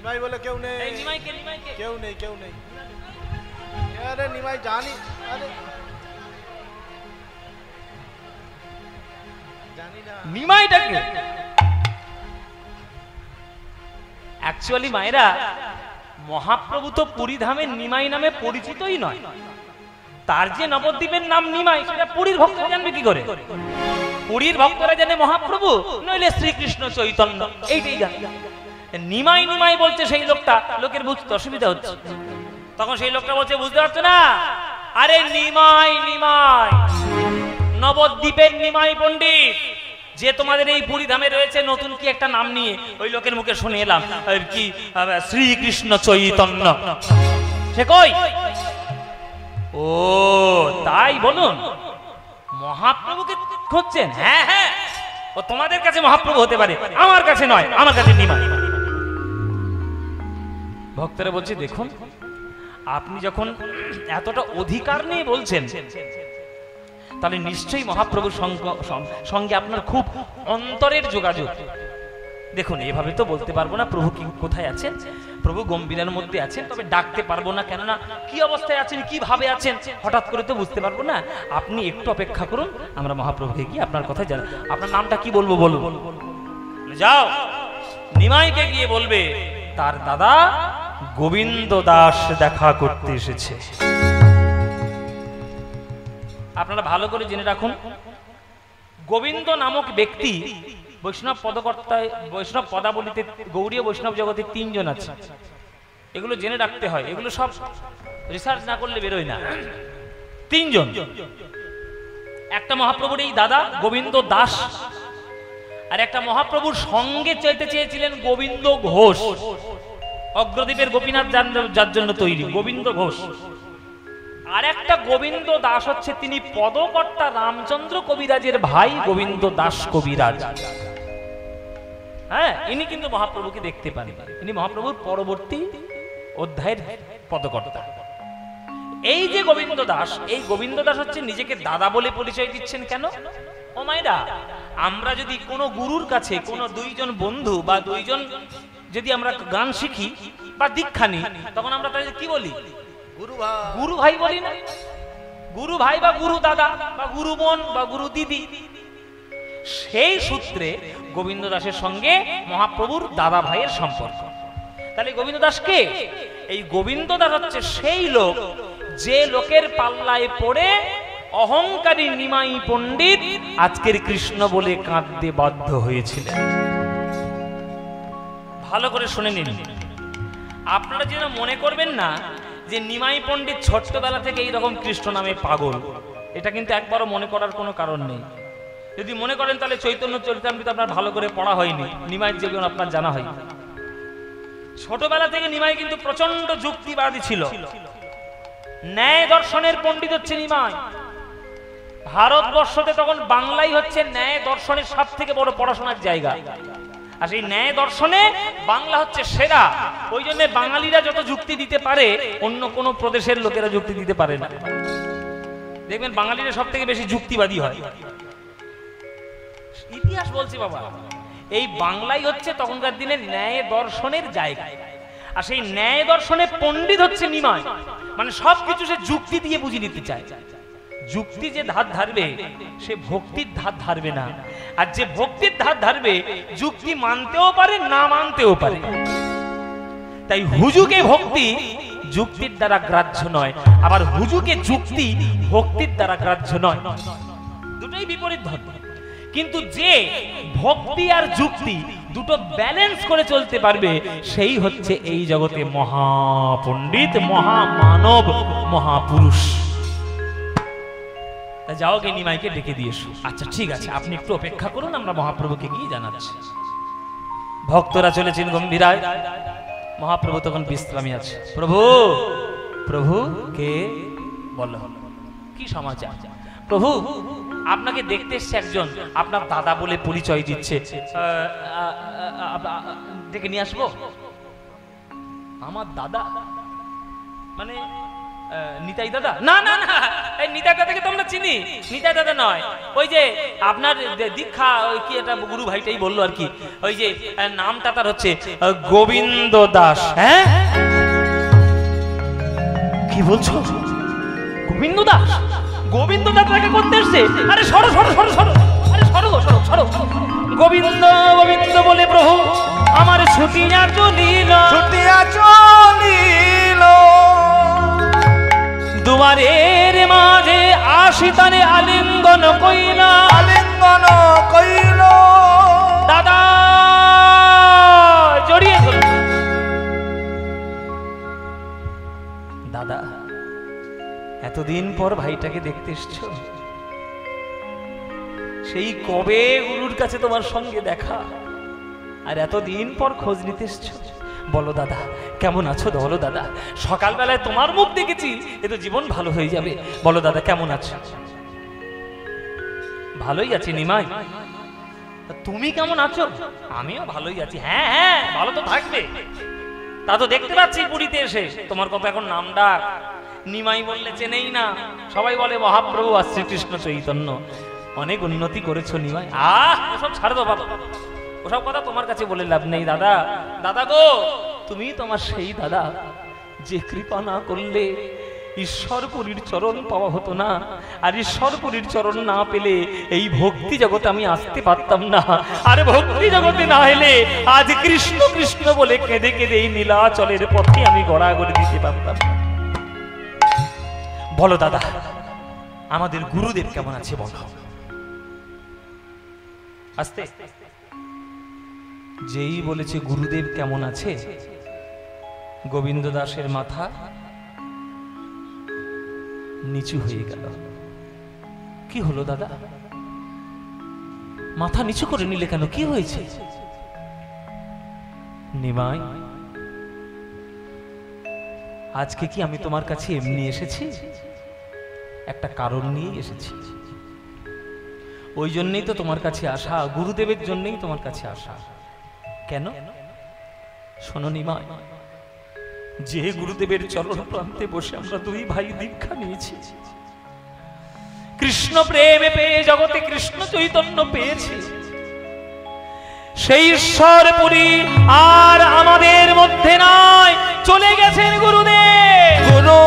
নিমাই বলে কেউ নেই। এই নিমাই কে? নিমাই কে? কেউ নেই, কেউ নেই। আরে নিমাই জানি, আরে জানি না নিমাইটাকে অ্যাকচুয়ালি মায়েরা, মহাপ্রভু তো পুরী ধামে নিমাই নামে পরিচিতই নয়। তার যে নবদ্বীপের নাম নিমাই, সেটা পুরীর ভক্তরা জানবে কি করে? পুরীর ভক্তরা জানে মহাপ্রভু, নইলে শ্রীকৃষ্ণ চৈতন্য, এইটাই জানে। নিমাই নিমাই বলছে সেই লোকটা, লোকের বুঝতে অসুবিধা হচ্ছে। তখন সেই লোকটা বলছে, বুঝতে পারছো না? আরে নিমাই নিমাই, নবদ্বীপের নিমাই পণ্ডিত, যে তোমাদের এই পুরী ধামে রয়েছে নতুন কি একটা নাম নিয়ে। ওই লোকের মুখে শুনে এলাম কি শ্রীকৃষ্ণ চৈতন্য। সে কই? ও তাই বলুন, মহাপ্রভুকে খুঁজছেন? হ্যাঁ হ্যাঁ, ও তোমাদের কাছে মহাপ্রভু হতে পারে, আমার কাছে নয়, আমার কাছে নিমাই। ভক্তরা বলছে, দেখুন আপনি যখন এতটা অধিকার নিয়ে বলছেন, তাহলে নিশ্চয়ই মহাপ্রভুর সঙ্গে আপনার খুব অন্তরের যোগাযোগ। দেখুন এভাবে তো বলতে পারবো না প্রভু কি কোথায় আছেন। প্রভু গম্ভীরের মধ্যে আছেন, তবে ডাকতে পারবো না, কেননা কি অবস্থায় আছেন, কিভাবে আছেন হঠাৎ করে তো বুঝতে পারবো না। আপনি একটু অপেক্ষা করুন, আমরা মহাপ্রভুকে গিয়ে আপনার কথা জানাই। আপনার নামটা কি বলবো বলুন? যাও নিমাইকে গিয়ে বলবে তার দাদা গোবিন্দ দাস দেখা করতে এসেছে। আপনারা ভালো করে জেনে রাখুন, গোবিন্দ নামক ব্যক্তি বৈষ্ণব পদকর্তায়, বৈষ্ণব পদাবলিতে গৌড়ীয় বৈষ্ণব জগতে 3 জন আছে। এগুলো জেনে রাখতে হয়, এগুলো সব রিসার্চ না করলে বেরোয় না। 3 জন, একটা মহাপ্রভুর এই দাদা গোবিন্দ দাস, আর একটা মহাপ্রভুর সঙ্গে চাইতে চেয়েছিলেন গোবিন্দ ঘোষ, অগ্রদ্বীপের গোপীনাথ যার জন্য তৈরি গোবিন্দ ঘোষ। আর একটা গোবিন্দ দাস হচ্ছে তিনি পদকর্তা রামচন্দ্র কবিরাজের ভাই গোবিন্দ দাস কবিরাজ। হ্যাঁ, ইনি কিন্তু মহাপ্রভুকে দেখতে পান, ইনি মহাপ্রভুর পরবর্তী অধ্যায়ের পদকর্তা। এই যে গোবিন্দ দাস, এই গোবিন্দ দাস হচ্ছে নিজেকে দাদা বলে পরিচয় দিচ্ছেন। কেন? ও মায়েরা, আমরা যদি কোনো গুরুর কাছে কোনো 2 জন বন্ধু বা 2 জন যদি আমরা গান শিখি বা দীক্ষা নিই, তখন আমরা তাদের কি বলি? গুরু ভাই বলি না? গুরু ভাই বা গুরু দাদা বা গুরু বোন বা গুরু দিদি। সেই সূত্রে গোবিন্দ দাসের সঙ্গে মহাপ্রভুর দাদা ভাইয়ের সম্পর্ক। তাহলে গোবিন্দ দাস কে? এই গোবিন্দ দাস হচ্ছে সেই লোক যে লোকের পাল্লায় পড়ে অহংকারী নিমাই পণ্ডিত আজকের কৃষ্ণ বলে কাঁদতে বাধ্য হয়েছিলেন। ভালো করে শুনে নিন। আপনারা যেন মনে করবেন না যে নিমাই পণ্ডিত ছোট্টবেলা থেকে এইরকম কৃষ্ণ নামে পাগল, এটা কিন্তু একবারও মনে করার কোনো কারণ নেই। যদি মনে করেন তাহলে চৈতন্য চরিতামৃত আপনার ভালো করে পড়া হয়নি, নিমাইয়ের জীবন আপনার জানা হয়। ছোটবেলা থেকে নিমাই কিন্তু প্রচন্ড যুক্তিবাদী ছিল, ন্যায় দর্শনের পণ্ডিত হচ্ছে নিমাই। ভারতবর্ষতে তখন বাংলাই হচ্ছে ন্যায় দর্শনের সব থেকে বড় পড়াশোনার জায়গা, আর সেই ন্যায় দর্শনে বাংলা হচ্ছে সেরা। ওই জন্য বাঙালিরা যত যুক্তি দিতে পারে অন্য কোনো প্রদেশের লোকেরা যুক্তি দিতে পারে না। দেখবেন বাঙালিরা সব থেকে বেশি যুক্তিবাদী হয়। ইতিহাস বলছে বাবা, এই বাংলাই হচ্ছে তখনকার দিনে ন্যায় দর্শনের জায়গা, আর সেই ন্যায় দর্শনে পণ্ডিত হচ্ছে নিমাই। মানে সবকিছু সে যুক্তি দিয়ে বুঝিয়ে নিতে চায়। যুক্তি যে ধার ধারবে সে ভক্তির ধার ধারবে না, আর যে ভক্তির ধার ধারবে যুক্তি মানতেও পারে না মানতেও পারে। তাই হুজুকে ভক্তি যুক্তির দ্বারা গ্রাহ্য নয়, আবার হুজুকে যুক্তি ভক্তির দ্বারা গ্রাহ্য নয়, দুটোই বিপরীত ধর্ম। কিন্তু যে ভক্তি আর যুক্তি দুটো ব্যালেন্স করে চলতে পারবে সেই হচ্ছে এই জগতে মহাপণ্ডিত, মহামানব, মহাপুরুষ। যাও গে নিমাইকে ডেকে দিয়ে এসো। আচ্ছা ঠিক আছে, আপনি একটু অপেক্ষা করুন, আমরা মহাপ্রভুকে গিয়ে জানাচ্ছি। ভক্তরা চলেছেন গম্ভীরায়, মহাপ্রভু তখন বিশ্রামী আছে। প্রভু, প্রভু কে? বলো কি সমাচার? প্রভু আপনাকে দেখতে এসছে একজন, আপনার দাদা বলে পরিচয় দিচ্ছে, ডেকে নিয়ে আসবো। আমার দাদা মানে নিতাই দাদা? না না না, এই নিতাই দাদাকে তো আমরা চিনি। নিতাই দাদা নয়, ওই যে আপনার দীক্ষা ওই কি এটা গুরু ভাইটাই বললো আর কি, ওই যে নামটা তার হচ্ছে গোবিন্দ দাস। হ্যাঁ কি বলছো? গোবিন্দ দাস? গোবিন্দ দাস তাকে করতে এসছে? আরে সরো সরো সরো সরো, আরে সরো সরো সরো। গোবিন্দ গোবিন্দ বলে প্রভু আমার ছুটিয়া চলিল, ছুটিয়া চলিল, দুয়ারের মাঝে আসিতানে আলিঙ্গন কইল, আলিঙ্গন কইল, দাদা জড়িয়ে ধরল। দাদা এতদিন পর ভাইটাকে দেখতে এসছো, সেই কবে গুরুর কাছে তোমার সঙ্গে দেখা, আর এতদিন পর খোঁজ নিতে এসছো। বলো দাদা কেমন আছো? বলো দাদা, সকালবেলায় তোমার মুখ দেখেছি, এ তো জীবন ভালো হয়ে যাবে। বলো দাদা কেমন আছো? ভালোই আছি নিমাই। তুমি কেমন আছো? আমিও ভালোই আছি। হ্যাঁ হ্যাঁ ভালো তো থাকবে, তা তো দেখতে পাচ্ছি পুরীতে এসে। তোমার কত এখন নাম ডাক, নিমাই বললে চেনেই না, সবাই বলে মহাপ্রভু আর শ্রীকৃষ্ণ চৈতন্য। অনেক উন্নতি করেছো নিমাই। ওসব ছাড়ো তো বাবা, ওসব কথা তোমার কাছে বলে লাভ নেই। দাদা দাদা গো, তুমি তোমার সেই দাদা যে কৃপা না করলে ঈশ্বরপুরীর চরণ পাওয়া হতো না, আর ঈশ্বরপুরীর চরণ না পেলে এই ভক্তি জগতে আমি আসতে পারতাম না। আর ভক্তি জগতে না এলে আজ কৃষ্ণ কৃষ্ণ বলে কেঁদে কেঁদে এই নীলাচলের পথে আমি গড়াগড়ি দিতে পারতাম। বলো দাদা আমাদের গুরুদেব কেমন আছে বলো। আস্তে যেই বলেছে গুরুদেব কেমন আছে, গোবিন্দ দাসের মাথা নিচু হয়ে গেল। কি হলো দাদা, মাথা নিচু করে নিলে কেন? কি হয়েছে? নিমাই আজকে কি আমি তোমার কাছে এমনি এসেছি? একটা কারণ নিয়ে এসেছি। ওই জন্যই তো তোমার কাছে আসা, গুরুদেবের জন্যই তোমার কাছে আসা। কেন শোনো নিমাই, যে গুরুদেবের চরণ প্রান্তে বসে আমরা দুই ভাই দীক্ষা নিয়েছি, কৃষ্ণ প্রেমে পেয়ে জগতে কৃষ্ণ চৈতন্য পেয়েছি, সেই ঈশ্বরপুরী আর আমাদের মধ্যে নয়, চলে গেছেন গুরুদেব। গুরু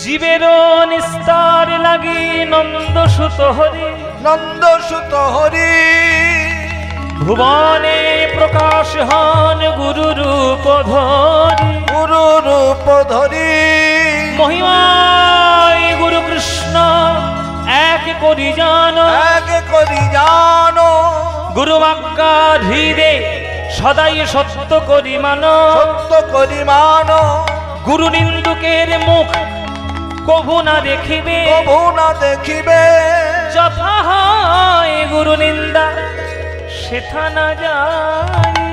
জীবের নিস্তার লাগি নন্দসুত হরি, নন্দসুত হরি, ভুবনে প্রকাশ হন গুরু রূপ ধরি, গুরু রূপ ধরি, মহিমায় গুরু কৃষ্ণ এক করি জানো, এক করি জানো, গুরু আজ্ঞা হৃদে সদাই সত্য করি মানো, সত্য করি মানো, গুরু নিন্দুকের মুখ কভু না দেখিবে, কভু না দেখিবে, যথা হয় গুরু নিন্দা সেথা না যাইবে।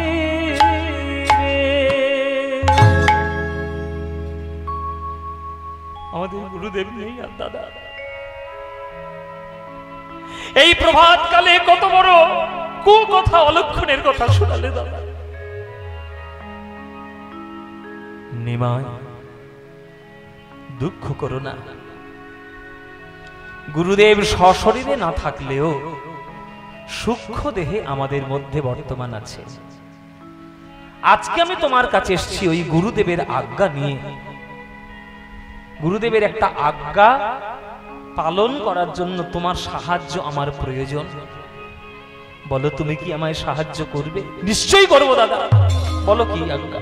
আমাদের গুরুদেব নেই আর দাদা, এই প্রভাত কালে কত বড় কু কথা অলক্ষণের কথা শোনালে দাদা। নিমাই দুঃখ করো না, গুরুদেব সশরীরে না থাকলেও সূক্ষ্ম দেহে আমাদের মধ্যে বর্তমান আছে। আজকে আমি তোমার কাছে এসেছি ওই গুরুদেবের আজ্ঞা নিয়ে। গুরুদেবের একটা আজ্ঞা পালন করার জন্য তোমার সাহায্য আমার প্রয়োজন। বলো তুমি কি আমায় সাহায্য করবে? নিশ্চয়ই করবো দাদা। বলো কি আজ্ঞা?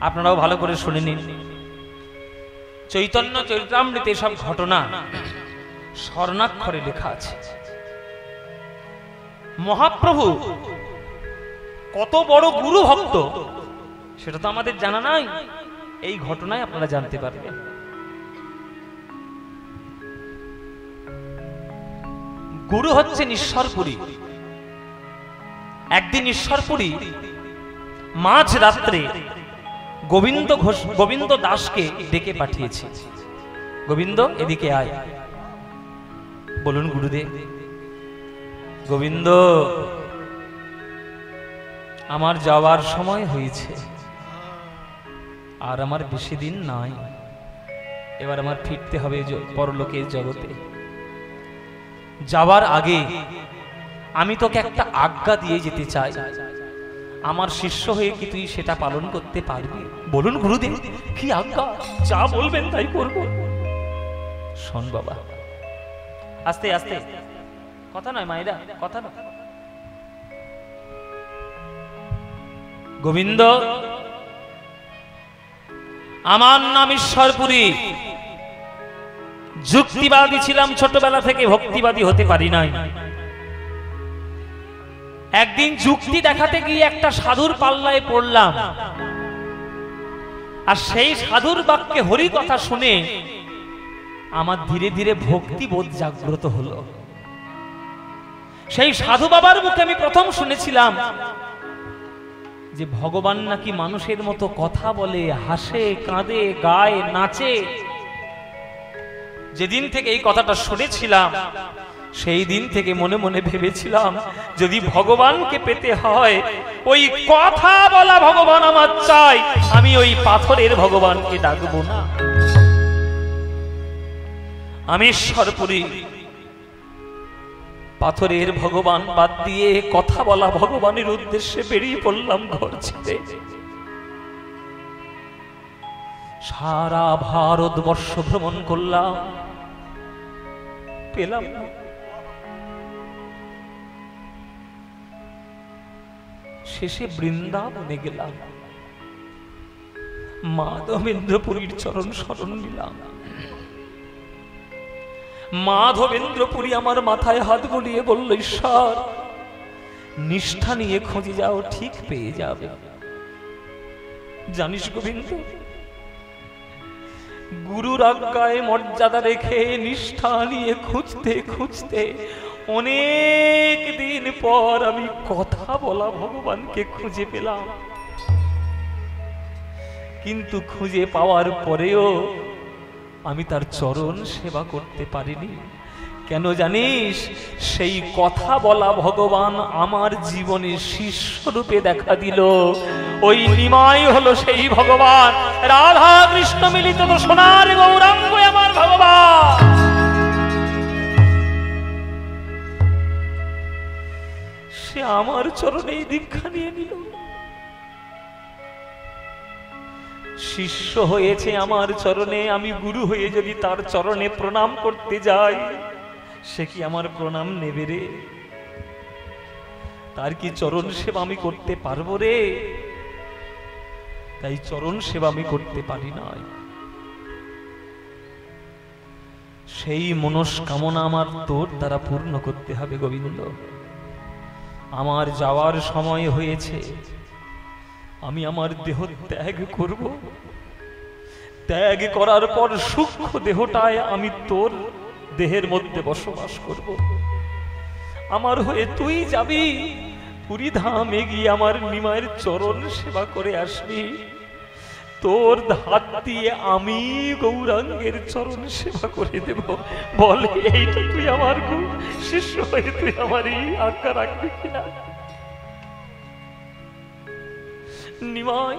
আপনারাও ভালো করে শুনে নিন। চৈতন্য চরিতামৃতে সব ঘটনা স্বর্ণাক্ষরে লেখা আছে। মহাপ্রভু কত বড় গুরু ভক্ত সেটা তো আমাদের জানা নাই, এই ঘটনায় আপনারা জানতে পারবেন। গুরু হচ্ছেন ঈশ্বরপুরী। একদিন ঈশ্বরপুরী মাঝ রাত্রে গোবিন্দ দাসকে ডেকে পাঠিয়েছে। গোবিন্দ এদিকে আয়। বলুন গুরুদেব গোবিন্দ, আমার যাওয়ার সময় হয়েছে, আর আমার বেশি দিন নাই। এবার আমার ফিরতে হবে পরলোকের জগতে। যাওয়ার আগে আমি তোকে একটা আজ্ঞা দিয়ে যেতে চাই। আমার শিষ্য হয়ে কি তুই সেটা পালন করতে পারবি? বলুন গুরুদেব, কি আজ্ঞা? যা বলবেন তাই করব। শোন বাবা, আস্তে আস্তে, কথা নয় মায়েরা, কথা নয়। গোবিন্দ, আমার নাম ঈশ্বরপুরী। যুক্তিবাদী ছিলাম ছোটবেলা থেকে, ভক্তিবাদী হতে পারি নাই। একদিন যুক্তি দেখাতে গিয়ে একটা সাধুর পাল্লায় পড়লাম, আর সেই সাধুর বাক্যে হরি কথা শুনে আমার ধীরে ধীরে ভক্তিবোধ জাগ্রত হলো। সেই সাধু বাবার মুখে আমি প্রথম শুনেছিলাম যে ভগবান নাকি মানুষের মতো কথা বলে, হাসে, কাঁদে, গায়, নাচে। যেদিন থেকে এই কথাটা শুনেছিলাম, সেই দিন থেকে মনে মনে ভেবেছিলাম, যদি ভগবানকে পেতে হয়, ওই কথা বলা ভগবান আমার চাই, আমি ওই পাথরের ভগবানকে ডাকবো না। আমি ঈশ্বরপুরী পাথরের ভগবান বাদ দিয়ে কথা বলা ভগবানের উদ্দেশ্যে বেরিয়ে পড়লাম ঘর ছেড়ে। সারা ভারতবর্ষ ভ্রমণ করলাম, পেলাম না। শেষে বৃন্দাবনে গেলাম, মাধবেন্দ্রপুরীর চরণ শরণ নিলাম। মাধবেন্দ্রপুরী আমার মাথায় হাত বুলিয়ে বলল, ঈশ্বর, নিষ্ঠা নিয়ে খুঁজে যাও, ঠিক পেয়ে যাবে। জানিস গোবিন্দ, গুরুর আজ্ঞায় মর্যাদা রেখে নিষ্ঠা নিয়ে খুঁজতে খুঁজতে অনেক দিন পর আমি কথা বলা ভগবানকে খুঁজে পেলাম। কিন্তু খুঁজে পাওয়ার পরেও আমি তার চরণ সেবা করতে পারিনি। কেন জানিস? সেই কথা বলা ভগবান আমার জীবনে শিষ্য রূপে দেখা দিল। ওই নিমাই হলো সেই ভগবান, রাধা কৃষ্ণ মিলিত তো সোনার গৌরাঙ্গ আমার ভগবান। সে আমার চরণে দীক্ষা নিয়ে নিল, শিষ্য হয়েছে আমার চরণে। আমি গুরু হয়ে যদি তার চরণে প্রণাম করতে যাই, সে কি আমার প্রণাম নেবে রে? তার কি চরণ সেবা আমি করতে পারবো রে? তাই চরণ সেবা আমি করতে পারি না। সেই মনস্কামনা আমার তোর দ্বারা পূর্ণ করতে হবে গোবিন্দ। আমার যাওয়ার সময় হয়েছে, আমি আমার দেহ ত্যাগ করব। ত্যাগ করার পর সূক্ষ্ম দেহটায় আমি তোর দেহের মধ্যে বসবাস করব। আমার হয়ে তুই যাবি পুরী ধামে গিয়ে আমার নিমায়ের চরণ সেবা করে আসবি। তোর হাত দিয়ে আমি গৌরাঙ্গের চরণ সেবা করে দেব। বল, এইটা তুই আমার শিষ্য হয়ে তুই আমারই আজ্ঞা রাখবি কিনা? নিমাই,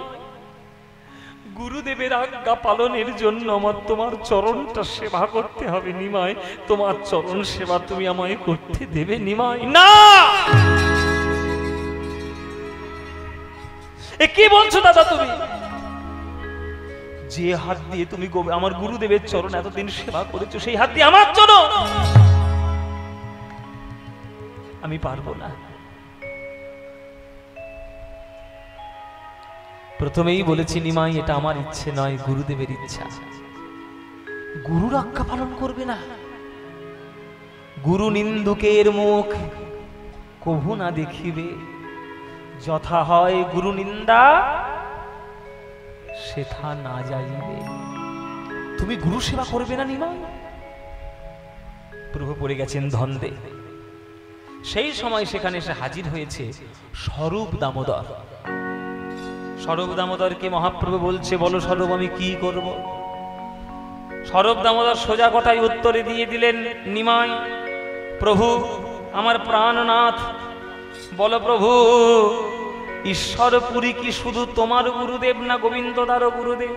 গুরুদেবের আজ্ঞা পালনের জন্য আমার তোমার চরণটা সেবা করতে হবে। নিমাই, তোমার চরণ সেবা তুমি আমায় করতে দেবে? নিমাই, না। এ কি বলছো দাদা তুমি? যে হাত দিয়ে তুমি আমার গুরুদেবের চরণ এতদিন সেবা করেছো, সেই হাত দিয়ে আমার চরণ আমি পারবো না। প্রথমেই বলেছি নিমাই, এটা আমার ইচ্ছে নয়, গুরুদেবের ইচ্ছা। গুরুর আজ্ঞা পালন করবে না? গুরু নিন্দুকের মুখ কভু না দেখিবে, যথা হয় গুরু নিন্দা সেথা না যাইবে। তুমি গুরু সেবা করবে না নিমাই? প্রভু পড়ে গেছেন ধন্দে। সেই সময় সেখানে এসে হাজির হয়েছে স্বরূপ দামোদর। স্বরূপ দামোদরকে মহাপ্রভু বলছে, বলো স্বরূপ, আমি কি করব? স্বরূপ দামোদর সোজা কথায় উত্তরে দিয়ে দিলেন, নিমাই, প্রভু আমার প্রাণনাথ, বলো প্রভু, ঈশ্বরপুরী কি শুধু তোমার গুরুদেব না গোবিন্দ দারও গুরুদেব?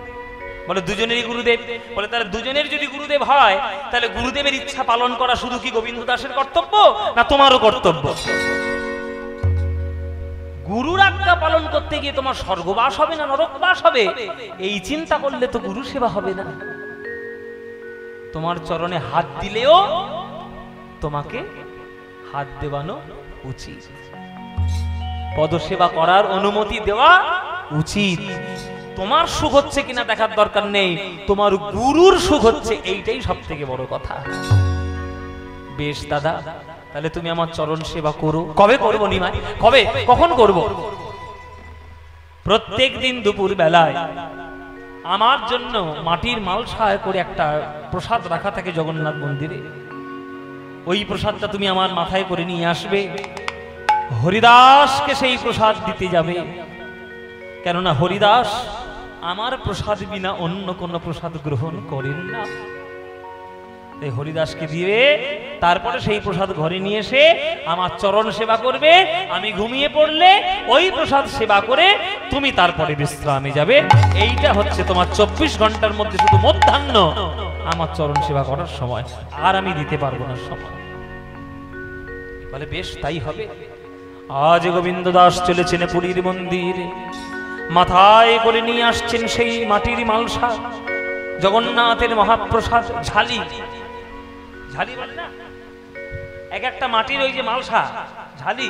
বলে দুজনেরই গুরুদেব। বলে তাহলে দুজনের যদি গুরুদেব হয়, তাহলে গুরুদেবের ইচ্ছা পালন করা শুধু কি গোবিন্দ দাসের কর্তব্য না তোমারও কর্তব্য? গুরুর আজ্ঞা পালন করতে গিয়ে তোমার স্বর্গবাস হবে না নরকবাস হবে, এই চিন্তা করলে তো গুরু সেবা হবে না। তোমার চরণে হাত দিলেও তোমাকে হাত দেওয়ানো উচিত, পদসেবা করার অনুমতি দেওয়া উচিত। তোমার সুখ হচ্ছে কিনা দেখার দরকার নেই, তোমার গুরুর সুখ হচ্ছে, এইটাই সব থেকে বড় কথা। বেশ দাদা, তাহলে তুমি আমার চরণ সেবা করো। কবে করবো নিমাই? কবে, কখন করব? প্রত্যেক দিন দুপুর বেলায় আমার জন্য মাটির মালসায় করে একটা প্রসাদ রাখা থাকে জগন্নাথ মন্দিরে। ওই প্রসাদটা তুমি আমার মাথায় করে নিয়ে আসবে, হরিদাসকে সেই প্রসাদ দিতে যাবে। কেননা হরিদাস আমার প্রসাদ বিনা অন্য কোনো প্রসাদ গ্রহণ করেন না। তাই হরিদাসকে দিবে, তারপরে সেই প্রসাদ ঘরে নিয়ে এসে আমার চরণ সেবা করবে। আমি ঘুমিয়ে পড়লে ওই প্রসাদ সেবা করে তুমি তারপরে বিশ্রামে যাবে। এইটা হচ্ছে তোমার 24 ঘন্টার মধ্যে শুধু মধ্যাহ্ন আমার চরণ সেবা করার সময়, আর আমি দিতে পারবো না সময়। বলে বেশ তাই হবে। আজ গোবিন্দ দাস চলেছেন পুরীর মন্দিরে, মাথায় করে নিয়ে আসছেন সেই মাটির মালসা, জগন্নাথের মহাপ্রসাদ ঝালি। ঝালি বলে না, এক একটা মাটির ওই যে মালসা ঝালি,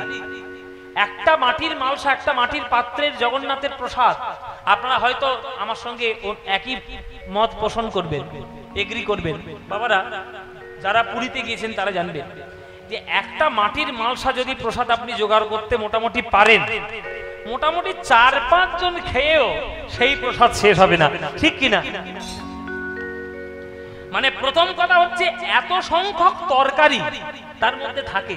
একটা মাটির মালসা, একটা মাটির পাত্রের জগন্নাথের প্রসাদ। আপনারা হয়তো আমার সঙ্গে একই মত পোষণ করবেন, এগ্রি করবেন। বাবারা যারা পুরীতে গিয়েছেন তারা জানবেন যে একটা মাটির মালসা যদি প্রসাদ আপনি জোগাড় করতে মোটামুটি পারেন, মোটামুটি 4-5 জন খেয়েও সেই প্রসাদ শেষ হবে না, ঠিক কিনা? মানে প্রথম কথা হচ্ছে এত সংখ্যক তরকারি তার মধ্যে থাকে,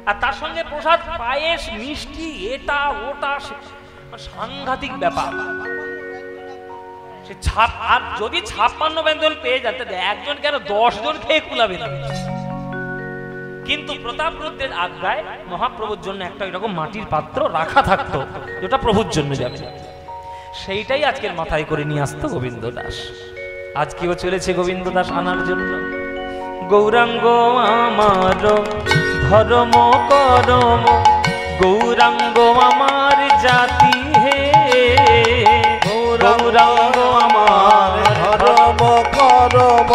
আর তার সঙ্গে প্রসাদ, পায়েস, মিষ্টি, এটা ওটা, সাংঘাতিক ব্যাপার। আর যদি 56 ব্যঞ্জন পেয়ে যান, একজন কেন 10 জন খেয়ে কুলাবে না। কিন্তু প্রতাপরুদ্রের আজ্ঞায় মহাপ্রভুর জন্য একটা এরকম মাটির পাত্র রাখা থাকতো, যেটা প্রভুর জন্য যাবে। সেইটাই আজকের মাথায় করে নিয়ে আসতো গোবিন্দ দাস। আজকেও চলেছে গোবিন্দ দাস আনার জন্য। গৌরাঙ্গ আমার ধর্ম করম, গৌরাঙ্গ আমার জাতি হে, গৌরাঙ্গ আমার ধর্ম করম,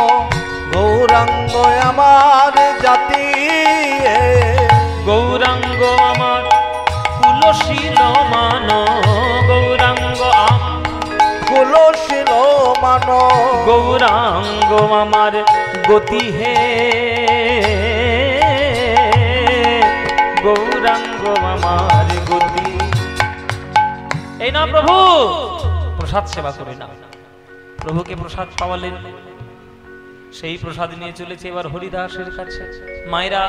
গৌরাঙ্গ আমার জাতি হে, গৌরাঙ্গ আমার কুলশীল মান, গৌরাঙ্গ কুলশীল মান, গৌরাঙ্গ আমার গতি হে, গৌরাঙ্গ আমার গতি। এই না প্রভু, প্রসাদ সেবা করে না। প্রভুকে প্রসাদ পাওয়ালেন, সেই প্রসাদ নিয়ে চলেছে এবার হরিদাসের কাছে। মায়েরা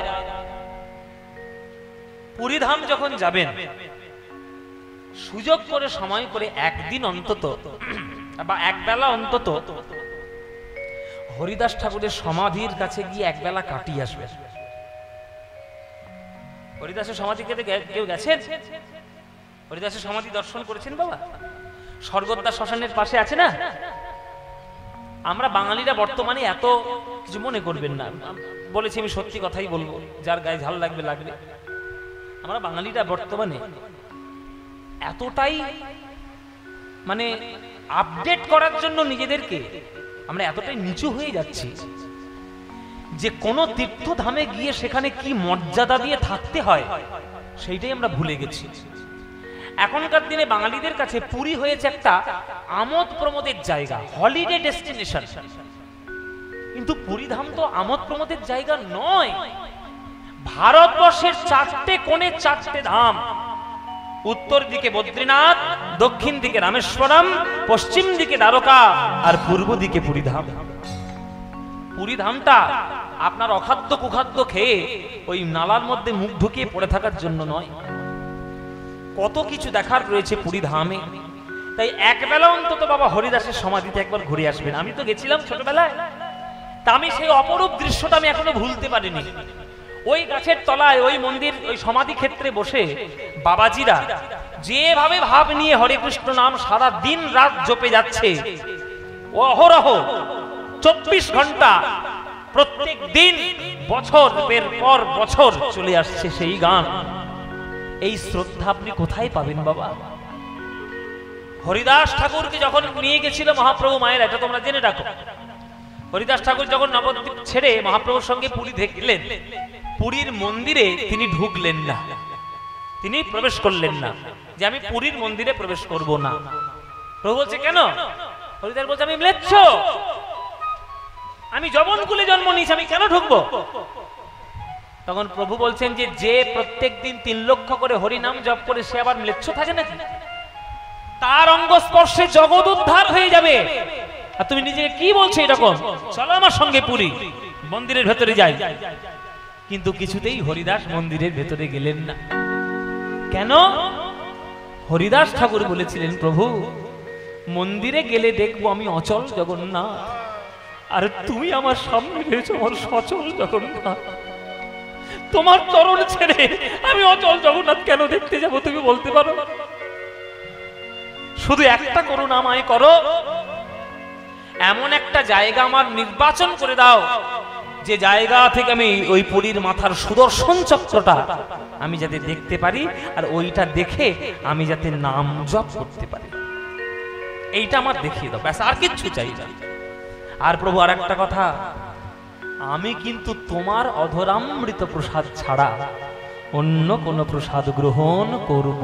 পুরীধাম যখন যাবেন, সুযোগ করে সময় করে একদিন অন্তত বা একবেলা অন্তত হরিদাস ঠাকুরের সমাধির কাছে গিয়ে একবেলা কাটিয়ে আসবে। হরিদাসের সমাধি কেউ গেছেন? হরিদাসের সমাধি দর্শন করেছেন বাবা? স্বর্গদ্বার শ্মশানের পাশে আছে না? আমরা বাঙালিরা বর্তমানে এত কিছু মনে করবেন না, বলেছি আমি সত্যি কথাই বলবো, যার গায়ে ঝাল লাগবে লাগবে। আমরা বাঙালিরা বর্তমানে এতটাই মানে আপডেট করার জন্য নিজেদেরকে আমরা এতটাই নিচু হয়ে যাচ্ছি যে কোন তীর্থধামে গিয়ে সেখানে কি মর্যাদা দিয়ে থাকতে হয় সেইটাই আমরা ভুলে গেছি। এখনকার দিনে বাঙালিদের কাছে পুরী হয়েছে একটা আমোদ প্রমোদের জায়গা, হলিডে ডেস্টিনেশন। কিন্তু পুরীধাম তো আমোদ প্রমোদের জায়গা নয়। ভারতবর্ষের 4টে কোণে 4টে ধাম, উত্তর দিকে বদ্রীনাথ, দক্ষিণ দিকে রামেশ্বরম, পশ্চিম দিকে দ্বারকা, আর পূর্ব দিকে পুরীধাম। পুরীধামটা আপনার অখাদ্য কুখাদ্য খেয়ে ওই নালার মধ্যে মুখ ঢুকিয়ে পড়ে থাকার জন্য নয়, কত কিছু দেখার রয়েছে পুরীধামে। তাই একবেলা অন্তত বাবা হরিদাসের সমাধিতে একবার ঘুরে আসবেন। আমি তো গেছিলাম ছোটবেলায়, তা আমি সেই অপরূপ দৃশ্যটা আমি এখনো ভুলতে পারিনি। ওই গাছের তলায়, ওই মন্দির, ওই সমাধি ক্ষেত্রে বসে বাবাজিরা যেভাবে ভাব নিয়ে হরে কৃষ্ণ নাম সারা দিন রাত জপে যাচ্ছে, অহরহ 24 ঘন্টা প্রত্যেক দিন বছরের পর বছর চলে আসছে সেই গান। এই শ্রদ্ধা আপনি কোথায় পাবেন বাবা? হরিদাস ঠাকুরকে যখন নিয়ে গেছিল মহাপ্রভু মায়ের, এটা তোমরা জেনে রাখো, হরিদাস ঠাকুর যখন নবদ্বীপ ছেড়ে মহাপ্রভুর সঙ্গে পুরী দেখলেন, পুরীর মন্দিরে তিনি ঢুকলেন না, তিনি প্রবেশ করলেন না, যে আমি পুরীর মন্দিরে প্রবেশ করব না। প্রভু বলছে কেন? হরিদাস বলছে আমি ম্লেচ্ছ, আমি যবনকুলে জন্ম নিয়েছি, আমি কেন ঢুকবো? তখন প্রভু বলছেন যে যে প্রত্যেক দিন 3 লক্ষ করে হরিনাম জপ করে সে আবার ম্লেচ্ছ থাকে নাকি? তার অঙ্গ স্পর্শে জগৎ উদ্ধার হয়ে যাবে। আর তুমি নিজেকে কি বলছো এরকম? চলো আমার সঙ্গে পুরী, মন্দিরের ভেতরে যাই। কিন্তু কিছুতেই হরিদাস মন্দিরের ভেতরে গেলেন না। কেন? হরিদাস ঠাকুর বলেছিলেন প্রভু মন্দিরে গেলে দেখবো আমি অচল জগন্নাথ, আর তুমি আমার সামনে রয়েছো আমার সচল জগন্নাথ। তোমার চরণ ছেড়ে আমি অচল জগন্নাথ কেন দেখতে যাব তুমি বলতে পারো? শুধু একটা করুণা আমায় করো, এমন একটা জায়গা আমার নির্বাচন করে দাও যে জায়গা থেকে আমি ওই পুরীর মাথার সুদর্শন চক্রটা আমি যাতে দেখতে পারি, আর ওইটা দেখে আমি যাতে নাম জপ করতে পারি, এইটা আমার দেখিয়ে দাও, ব্যাস, আর কিচ্ছু চাই না। আর প্রভু আর একটা কথা, আমি কিন্তু তোমার অধরামৃত প্রসাদ ছাড়া অন্য কোনো প্রসাদ গ্রহণ করব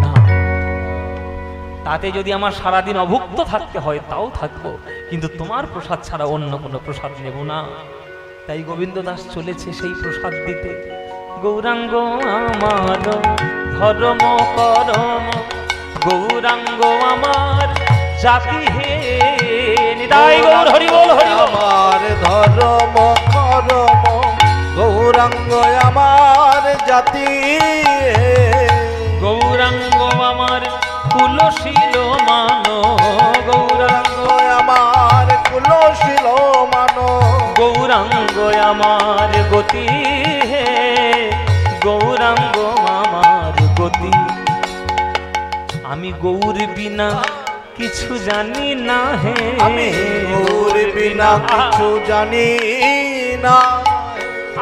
না। তাতে যদি আমার সারাদিন অভুক্ত থাকতে হয় তাও থাকবো, কিন্তু তোমার প্রসাদ ছাড়া অন্য কোনো প্রসাদ নেব না। তাই গোবিন্দ দাস চলেছে সেই প্রসাদ দিতে। গৌরাঙ্গ আমার ধর্ম করম, গৌরাঙ্গ আমার জাতি হে নিতাই গৌর হরি বল হরি বল। আমার ধর্ম করম, গৌরাঙ্গ আমার জাতি হে। গৌরাঙ্গ আমার কুলশীল মানো, গৌরাঙ্গ আমার কুলশীল মানো, গৌরাঙ্গ আমার গতি হে, গৌরাঙ্গ আমার গতি। আমি গৌর বিনা কিছু জানি না হে, আমি গৌর বিনা কিছু জানি না।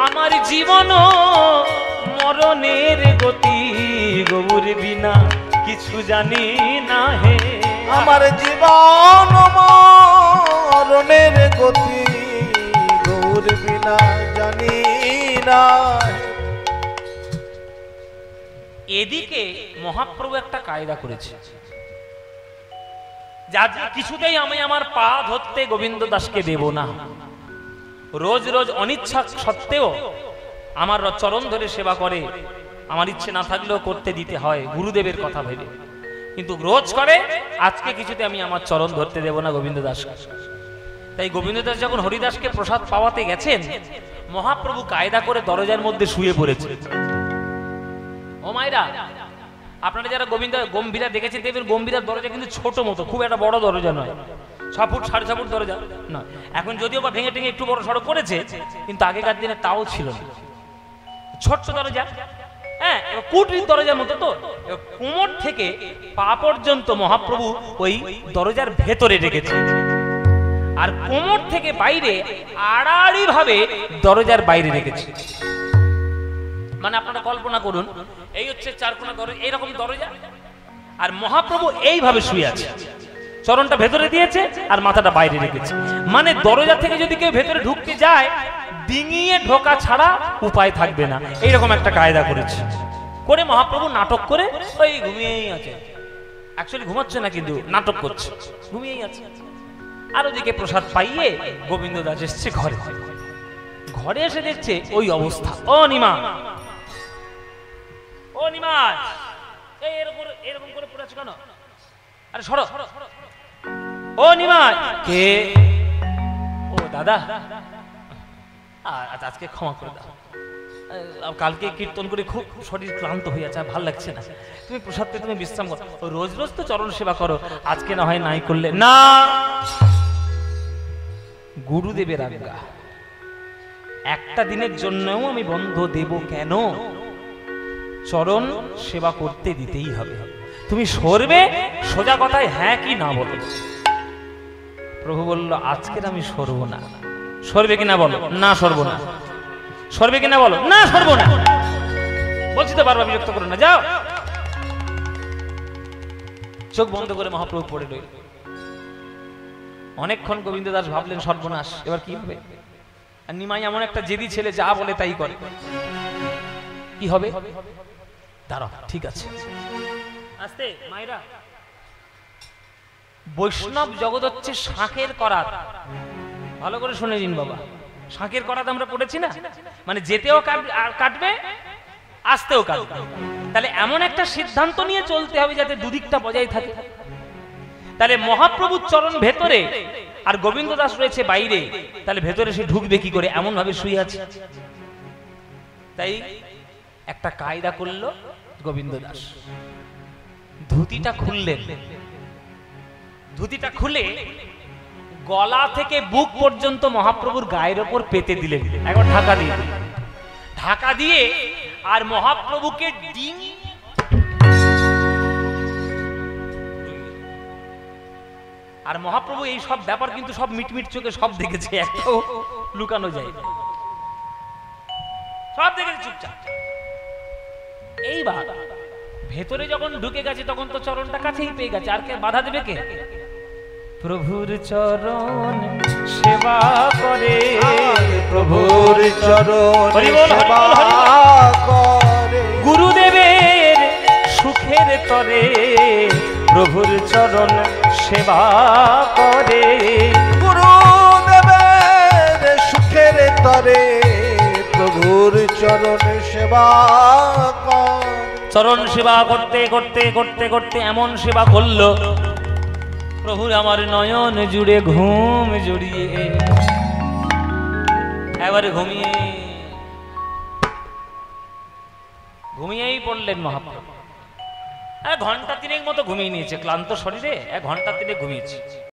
আমার জীবন মরণের গতি, গৌর বিনা কিছু জানি না হে। আমার জীবন মরণের গতি, গৌর বিনা জানি না। এদিকে মহাপ্রভু একটা কায়দা করেছে, যা কিছুতেই আমি আমার পা ধরতে গোবিন্দ দাসকে দেব না। রোজ রোজ অনিচ্ছা সত্ত্বেও আমার চরণ ধরে সেবা করে, আমার ইচ্ছে না থাকলেও করতে দিতে হয় গুরুদেবের কথা ভেবে, কিন্তু রোজ করে। আজকে কিছুতে আমি আমার চরণ ধরতে দেব না গোবিন্দ দাসকে। তাই গোবিন্দ দাস যখন হরিদাসকে প্রসাদ পাওয়াতে গেছেন, মহাপ্রভু কায়দা করে দরজার মধ্যে শুয়ে পড়েছে। ও মায়েরা, আপনারা যারা গম্ভীরা দেখেছেন দেখবেন গম্ভীরার দরজা কিন্তু ছোট মতো, খুব একটা বড় দরজা নয়, 6 ফুট 6.5 ফুট দরজা নয়। এখন যদিও বা ভেঙে টেঙে একটু বড় সড়ো করেছে, কিন্তু আগেকার দিনে তাও ছিল না, ছোট্ট দরজা। হ্যাঁ, কুটির দরজার মতো। তো কোমর থেকে পা পর্যন্ত মহাপ্রভু ওই দরজার ভেতরে রেখেছে, আর কোমর থেকে বাইরে আড়াআড়ি ভাবে দরজার বাইরে রেখেছে। মানে আপনারা কল্পনা করুন, এই হচ্ছে 4 কোণা দরজা, এইরকম দরজা, আর মহাপ্রভু এইভাবে শুয়ে আছে, চরণটা ভেতরে দিয়েছে আর মাথাটা বাইরে রেখেছে। মানে দরজা থেকে যদি কেউ ভেতরে ঢুকতে যায়, ডিঙিয়ে ঢোকা ছাড়া উপায় থাকবে না, এইরকম একটা কায়দা করেছে। করে মহাপ্রভু নাটক করে ওই ঘুমিয়েই আছে, অ্যাকচুয়ালি ঘুমাচ্ছে না, কিন্তু নাটক করছে, ঘুমিয়েই আছে। আর ওদিকে প্রসাদ পাইয়ে গোবিন্দ দাস এসছে ঘরে। ঘরে এসে দেখছে ওই অবস্থা। ও নিমা, ও নিমা, এরকম করে পড়ে আছে কেন? আরে সরো। ও নিমা, কে? ও দাদা, আজকে ক্ষমা করে দাও, কালকে কীর্তন করে খুব শরীর ক্লান্ত হয়ে আছে, ভাল লাগছে না, তুমি প্রসাদ পেয়ে তুমি বিশ্রাম করো, রোজ রোজ তো চরণ সেবা করো, আজকে না হয় নাই করলে না। গুরুদেবের আজ্ঞা, একটা দিনের জন্যও আমি বন্ধ দেব কেন? চরণ সেবা করতে দিতেই হবে। তুমি সরবে, সোজা কথায় হ্যাঁ কি না বলো। প্রভু বলল আজকের আমি সরব না। সরবে কিনা বলো? না সরব না। সরবে কিনা বলো? না সরব না। বলছি তো বারবার বিরক্ত করো না, যাও। চোখ বন্ধ করে মহাপ্রভু পড়ে রইল। অনেকক্ষণ গোবিন্দ দাস ভাবলেন সর্বনাশ, এবার কি হবে? আর নিমাই এমন একটা জেদি ছেলে, যা বলে তাই করে। কি হবে? দাঁড়াও, ঠিক আছে। আস্তে মায়েরা, বৈষ্ণব জগৎ হচ্ছে শাঁখের করাত। ভালো করে শুনে নিন বাবা, শাঁখের করাত আমরা পড়েছি না, মানে যেতেও কাটবে, আসতেও কাটবে। তাহলে এমন একটা সিদ্ধান্ত নিয়ে চলতে হবে যাতে দুদিকটা বজায় থাকে। তাহলে মহাপ্রভুর চরণ ভেতরে আর গোবিন্দ দাস রয়েছে বাইরে, তাহলে ভেতরে সে ঢুকবে কি করে? এমন ভাবে শুয়ে আছে। তাই একটা কায়দা করলো গোবিন্দ দাস, ধুতিটা খুললেন। ধুতিটা খুলে গলা থেকে বুক পর্যন্ত মহাপ্রভুর গায়ের ওপর পেতে দিলেন, একবার ঢাকা দিয়ে। ঢাকা দিয়ে আর মহাপ্রভুকে ডিং, আর মহাপ্রভু এই সব ব্যাপার কিন্তু সব মিটমিট চোখে সব দেখেছে, একটাও লুকানো যায় না, সব দেখেছে চুপচাপ। এইবার ভেতরে যখন ঢুকে গেছে তখন তো চরণটা কাছেই পেয়ে গেছে, আর কে বাধা দেবে? কে? প্রভুর চরণ সেবা করে, প্রভুর চরণ সেবা করে, গুরুদেবের সুখের তরে প্রভুর চরণ সেবা করে, গুরুদেবের সুখের তরে প্রভুর চরণ সেবা করে। চরণ সেবা করতে করতে করতে করতে এমন সেবা করলো, প্রভুর আমার নয়ন জুড়ে ঘুম জড়িয়ে এবারে ঘুমিয়েই পড়লেন মহাপ্রভু। ঘন্টা তিনেক মতো ঘুমিয়ে নিয়েছে, ক্লান্ত শরীরে 1 ঘন্টা 3 ঘুমিয়েছে।